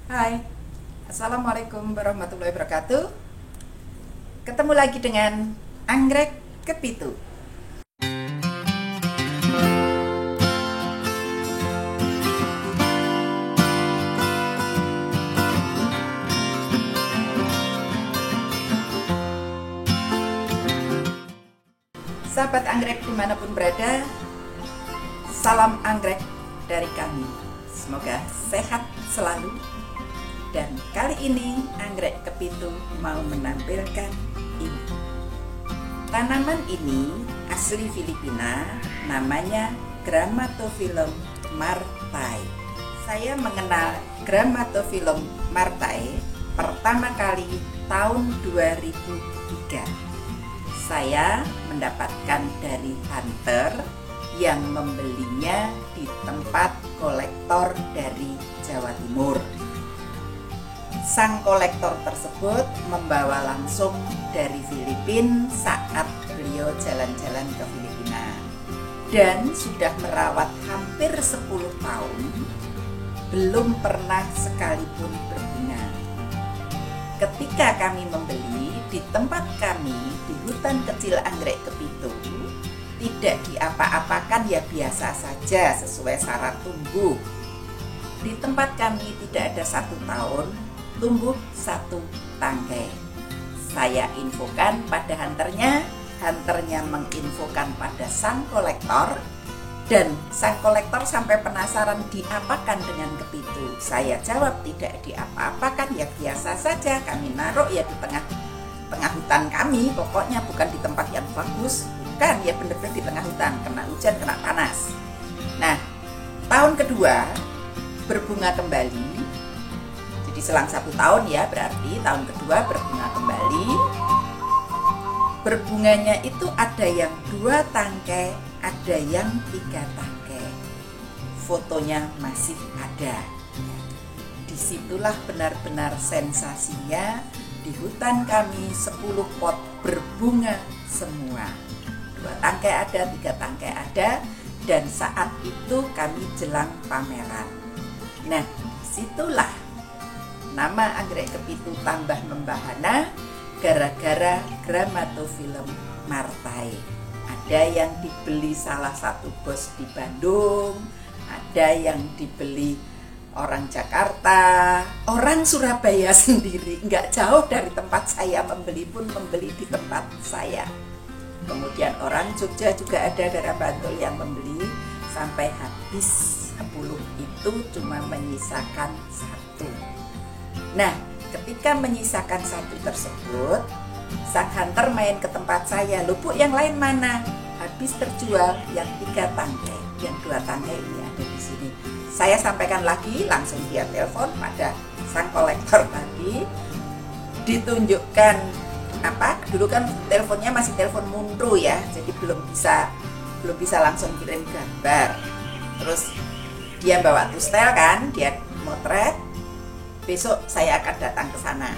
Hai, Assalamualaikum warahmatullahi wabarakatuh. Ketemu lagi dengan anggrek kepitu. Sahabat anggrek dimanapun berada, salam anggrek dari kami. Semoga sehat selalu. Dan kali ini anggrek kepitu mau menampilkan ini. Tanaman ini asli Filipina, namanya Grammatophyllum martai. Saya mengenal Grammatophyllum martai pertama kali tahun 2003. Saya mendapatkan dari hunter yang membelinya di tempat kolektor dari Jawa Timur. Sang kolektor tersebut membawa langsung dari Filipina saat beliau jalan-jalan ke Filipina dan sudah merawat hampir 10 tahun, belum pernah sekalipun berbunga. Ketika kami membeli di tempat kami di hutan kecil anggrek kepitu, tidak diapa-apakan, ya biasa saja sesuai syarat tumbuh. Di tempat kami tidak ada 1 tahun tumbuh 1 tangkai. Saya infokan pada hunternya menginfokan pada sang kolektor, dan sang kolektor sampai penasaran diapakan dengan kepitu. Saya jawab tidak diapa-apakan, ya biasa saja, kami naruh ya di tengah hutan kami, pokoknya bukan di tempat yang bagus, bukan, ya benar-benar di tengah hutan, kena hujan, kena panas. Nah, tahun kedua berbunga kembali. Jadi selang 1 tahun, ya berarti tahun kedua berbunga kembali. Berbunganya itu ada yang 2 tangkai, ada yang 3 tangkai. Fotonya masih ada. Disitulah benar-benar sensasinya, di hutan kami 10 pot berbunga semua. 2 tangkai ada, 3 tangkai ada, dan saat itu kami jelang pameran. Nah, disitulah nama anggrek kepitu tambah membahana gara-gara Grammatophyllum martai. Ada yang dibeli salah satu bos di Bandung, ada yang dibeli orang Jakarta, orang Surabaya sendiri, nggak jauh dari tempat saya membeli pun membeli di tempat saya. Kemudian orang Jogja juga ada dari Bantul yang membeli sampai habis 10 itu, cuma menyisakan 1. Nah, ketika menyisakan 1 tersebut, sang hunter main ke tempat saya. "Loh Bu, yang lain mana?" "Habis terjual yang 3 tangkai, yang 2 tangkai ini ada di sini." Saya sampaikan lagi, langsung dia telepon pada sang kolektor tadi, ditunjukkan dulu kan teleponnya masih telepon mundu ya, jadi belum bisa langsung kirim gambar. Terus dia bawa tustel kan, dia motret. "Besok saya akan datang ke sana.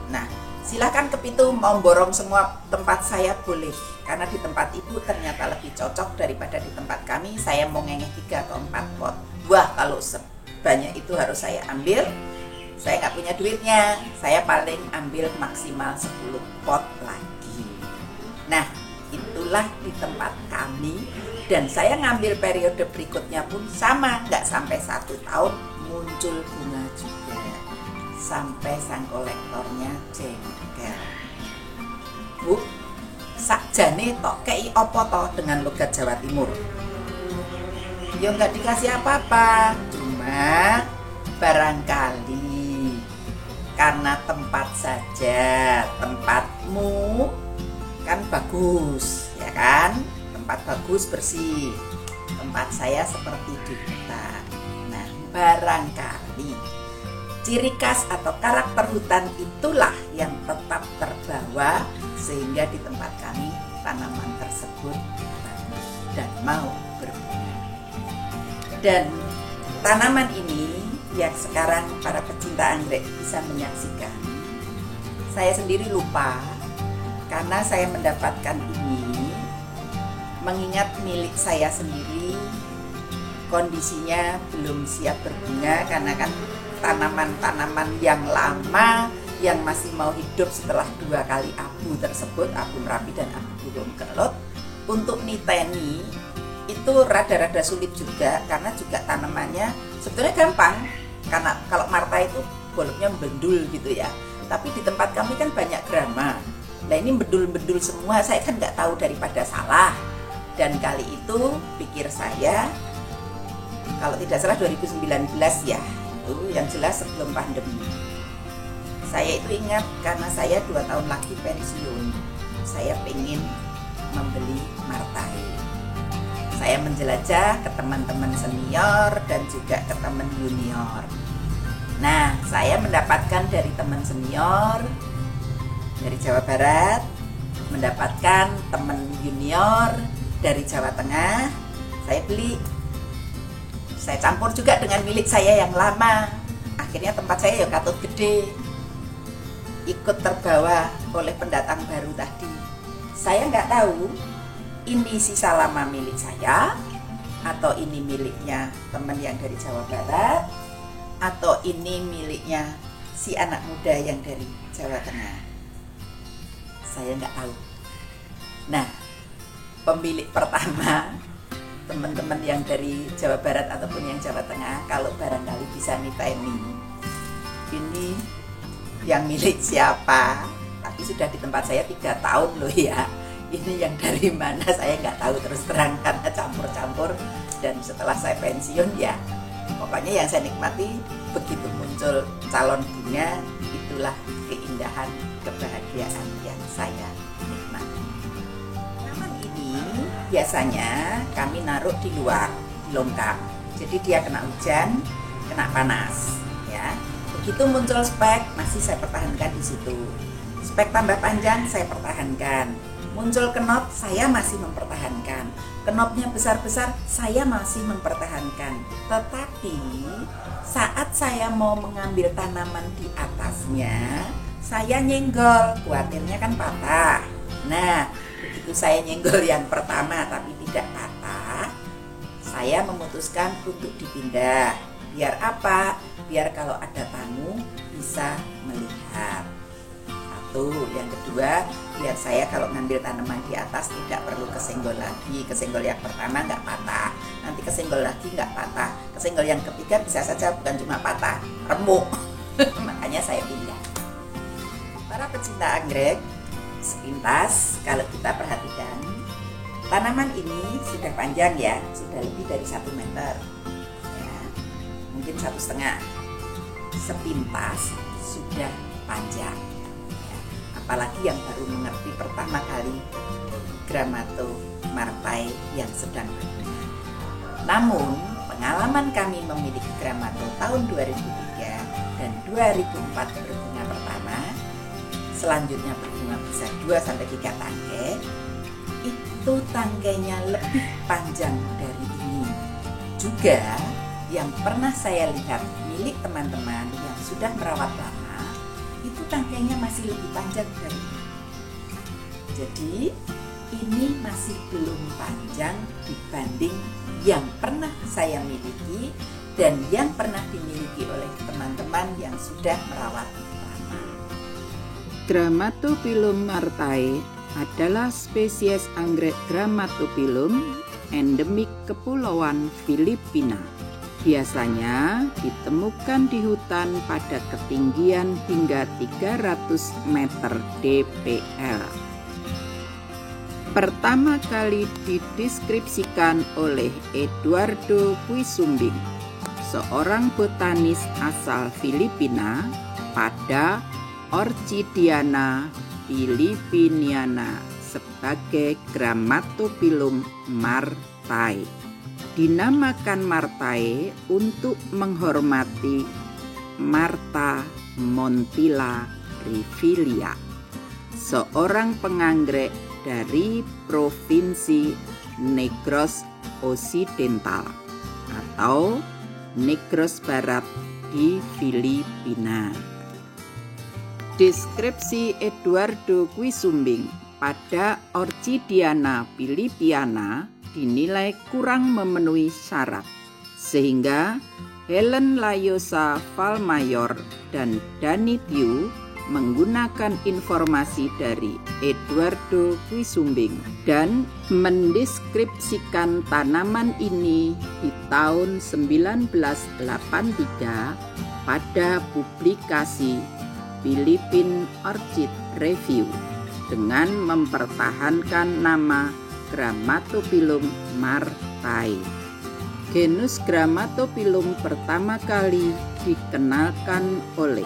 Nah, silahkan kepitu mau borong semua tempat saya boleh, karena di tempat ibu ternyata lebih cocok daripada di tempat kami. Saya mau ngengeh 3 atau 4 pot. Wah, kalau sebanyak itu harus saya ambil, saya nggak punya duitnya. Saya paling ambil maksimal 10 pot lagi." Nah, itulah di tempat kami, dan saya ngambil periode berikutnya pun sama, nggak sampai 1 tahun muncul bunga juga, sampai sang kolektornya jengkel. "Bu, sakjane tok kei opo toh dengan logat Jawa Timur?" "Ya nggak dikasih apa-apa, cuma barangkali karena tempat saja, tempatmu kan bagus, ya kan? Tempat bagus, bersih. Tempat saya seperti di hutan. Nah, barangkali ciri khas atau karakter hutan itulah yang tetap terbawa, sehingga di tempat kami tanaman tersebut bagus dan mau berbunga. Dan tanaman ini yang sekarang para pecinta anggrek bisa menyaksikan, saya sendiri lupa karena saya mendapatkan ini mengingat milik saya sendiri kondisinya belum siap berbunga, karena kan tanaman-tanaman yang lama yang masih mau hidup setelah 2 kali abu tersebut, abu Merapi dan abu burung kelut. Untuk niteni itu rada-rada sulit juga, karena juga tanamannya sebetulnya gampang, karena kalau martai itu boloknya bendul gitu ya, tapi di tempat kami kan banyak grama. Nah ini bendul-bendul semua, saya kan nggak tahu daripada salah. Dan kali itu pikir saya, kalau tidak salah 2019 ya, itu yang jelas sebelum pandemi. Saya itu ingat karena saya 2 tahun lagi pensiun, saya pengen membeli martai. Saya menjelajah ke teman-teman senior dan juga ke teman junior. Nah, saya mendapatkan dari teman senior dari Jawa Barat, mendapatkan teman junior dari Jawa Tengah. Saya beli, saya campur juga dengan milik saya yang lama. Akhirnya tempat saya ya Katut Gede, ikut terbawa oleh pendatang baru tadi. Saya nggak tahu ini sisa lama milik saya, atau ini miliknya teman yang dari Jawa Barat, atau ini miliknya si anak muda yang dari Jawa Tengah. Saya nggak tahu. Nah, pemilik pertama, teman-teman yang dari Jawa Barat ataupun yang Jawa Tengah, kalau barangkali bisa niteni ini yang milik siapa. Tapi sudah di tempat saya 3 tahun loh ya. Ini yang dari mana saya nggak tahu terus terang, karena campur-campur. Dan setelah saya pensiun ya, pokoknya yang saya nikmati begitu muncul calon bunga, itulah keindahan, kebahagiaan yang saya nikmati. Tanaman ini biasanya kami naruh di luar, di longkang. Jadi dia kena hujan, kena panas ya. Begitu muncul spek, masih saya pertahankan di situ. Spek tambah panjang, saya pertahankan. Muncul kenop, saya masih mempertahankan. Kenopnya besar-besar, saya masih mempertahankan. Tetapi saat saya mau mengambil tanaman di atasnya, saya nyenggol, khawatirnya kan patah. Nah, begitu saya nyenggol yang pertama tapi tidak patah, saya memutuskan untuk dipindah. Biar apa? Biar kalau ada tamu bisa melihat. Satu, yang kedua, biar saya kalau ngambil tanaman di atas tidak perlu kesenggol lagi. Kesenggol yang pertama nggak patah, nanti kesenggol lagi nggak patah, kesenggol yang ketiga bisa saja bukan cuma patah, remuk. Makanya saya pindah. Para pecinta anggrek, sepintas kalau kita perhatikan, tanaman ini sudah panjang ya, sudah lebih dari 1 meter ya, mungkin 1,5. Sepintas sudah panjang ya. Apalagi yang baru mengerti pertama kali Gramatomartai yang sedang berbunga. Namun pengalaman kami memiliki Gramato tahun 2003 dan 2004 berbunga pertama, selanjutnya berbunga bisa 2-3 tangkai, itu tangkainya lebih panjang dari ini. Juga yang pernah saya lihat milik teman-teman yang sudah merawat lama, itu tangkainya masih lebih panjang dari ini. Jadi ini masih belum panjang dibanding yang pernah saya miliki dan yang pernah dimiliki oleh teman-teman yang sudah merawat lama. Gramatophyllum martai adalah spesies anggrek Gramatophyllum endemik Kepulauan Filipina. Biasanya ditemukan di hutan pada ketinggian hingga 300 meter dpl. Pertama kali dideskripsikan oleh Eduardo Quisumbing, seorang botanis asal Filipina, pada Orchidiana filipiniana sebagai Gramatophyllum martai. Dinamakan martai untuk menghormati Martha Montilla Rivilia, seorang penganggrek dari Provinsi Negros Occidental atau Negros Barat di Filipina. Deskripsi Eduardo Quisumbing pada Orchidiana filipiana dinilai kurang memenuhi syarat, sehingga Helen Layosa Valmayor dan Danityu menggunakan informasi dari Eduardo Quisumbing dan mendeskripsikan tanaman ini di tahun 1983 pada publikasi Philippine Orchid Review dengan mempertahankan nama Grammatophyllum martai. Genus Grammatophyllum pertama kali dikenalkan oleh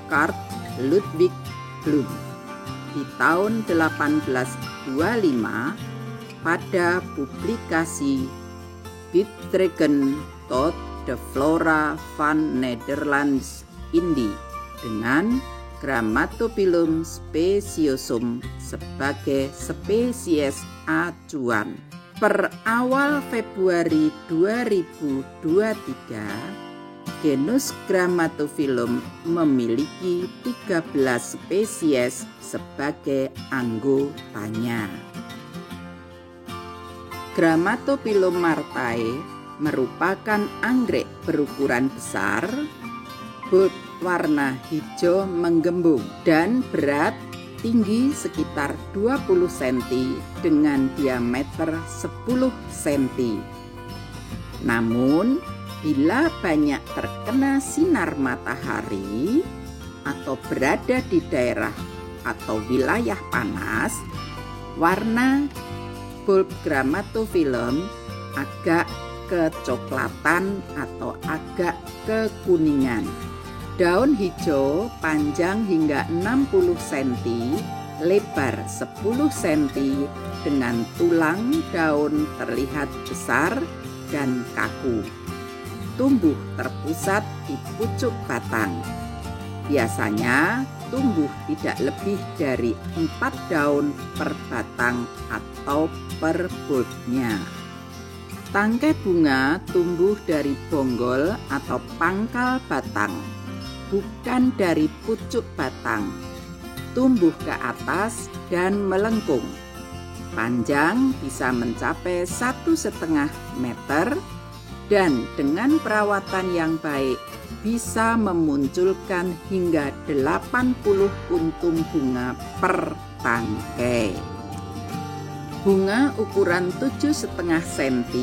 Carl Ludwig Blum di tahun 1825 pada publikasi Bijdragen tot de Flora van Nederlands Indie dengan Grammatophyllum speciosum sebagai spesies acuan. Per awal Februari 2023, genus Grammatophyllum memiliki 13 spesies sebagai anggotanya. Grammatophyllum martai merupakan anggrek berukuran besar, berwarna hijau menggembung dan berat tinggi sekitar 20 cm dengan diameter 10 cm. Namun, bila banyak terkena sinar matahari atau berada di daerah atau wilayah panas, warna bulb Grammatophyllum agak kecoklatan atau agak kekuningan. Daun hijau panjang hingga 60 cm, lebar 10 cm dengan tulang daun terlihat besar dan kaku. Tumbuh terpusat di pucuk batang. Biasanya tumbuh tidak lebih dari 4 daun per batang atau per bulbnya. Tangkai bunga tumbuh dari bonggol atau pangkal batang, bukan dari pucuk batang. Tumbuh ke atas dan melengkung. Panjang bisa mencapai 1,5 meter dan dengan perawatan yang baik bisa memunculkan hingga 80 puntung bunga per tangkai. Bunga ukuran 7,5 cm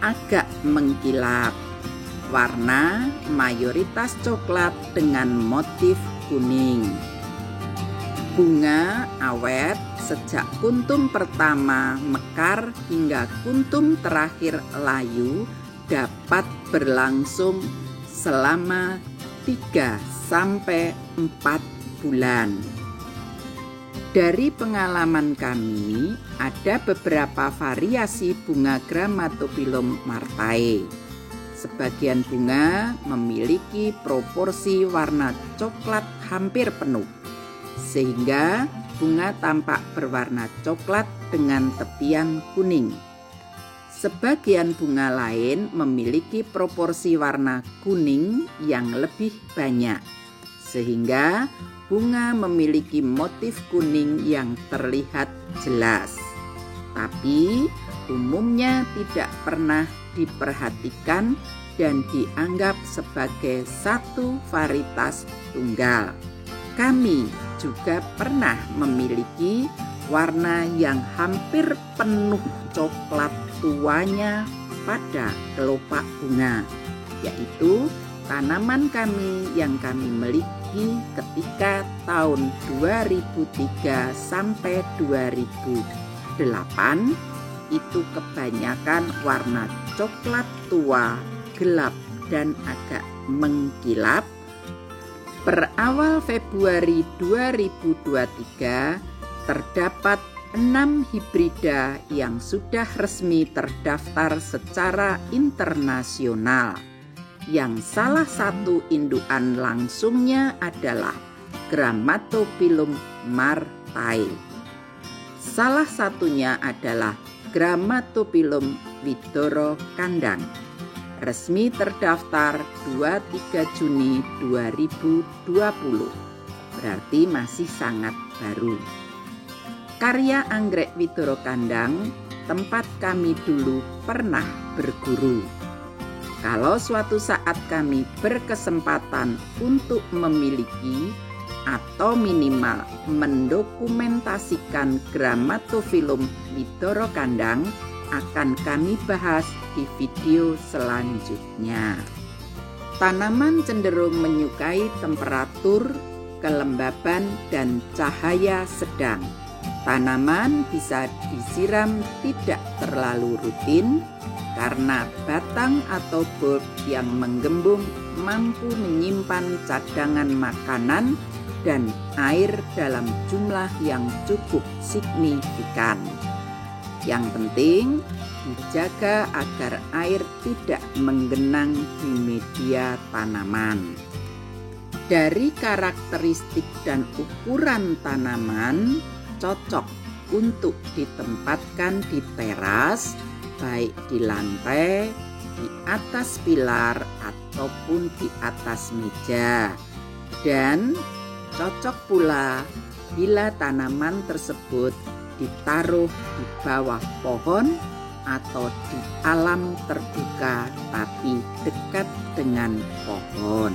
agak mengkilap. Warna mayoritas coklat dengan motif kuning. Bunga awet sejak kuntum pertama mekar hingga kuntum terakhir layu dapat berlangsung selama 3-4 bulan. Dari pengalaman kami, ada beberapa variasi bunga Grammatophyllum martai. Sebagian bunga memiliki proporsi warna coklat hampir penuh, sehingga bunga tampak berwarna coklat dengan tepian kuning. Sebagian bunga lain memiliki proporsi warna kuning yang lebih banyak, sehingga bunga memiliki motif kuning yang terlihat jelas, tapi umumnya tidak pernah diperhatikan dan dianggap sebagai satu varietas tunggal. Kami juga pernah memiliki warna yang hampir penuh coklat tuanya pada kelopak bunga, yaitu tanaman kami yang kami miliki ketika tahun 2003 sampai 2008 itu kebanyakan warna coklat tua, gelap dan agak mengkilap. Per awal Februari 2023 terdapat 6 hibrida yang sudah resmi terdaftar secara internasional, yang salah satu indukan langsungnya adalah Grammatophyllum martai. Salah satunya adalah Grammatophyllum widoro kandang, resmi terdaftar 23 Juni 2020, berarti masih sangat baru. Karya anggrek widoro kandang tempat kami dulu pernah berguru. Kalau suatu saat kami berkesempatan untuk memiliki atau minimal mendokumentasikan Grammatofilum Widoro Kandang, akan kami bahas di video selanjutnya. Tanaman cenderung menyukai temperatur, kelembaban, dan cahaya sedang. Tanaman bisa disiram tidak terlalu rutin karena batang atau bulb yang menggembung mampu menyimpan cadangan makanan dan air dalam jumlah yang cukup signifikan. Yang penting, dijaga agar air tidak menggenang di media tanaman. Dari karakteristik dan ukuran tanaman, cocok untuk ditempatkan di teras, baik di lantai, di atas pilar, ataupun di atas meja. Dan cocok pula bila tanaman tersebut ditaruh di bawah pohon atau di alam terbuka tapi dekat dengan pohon.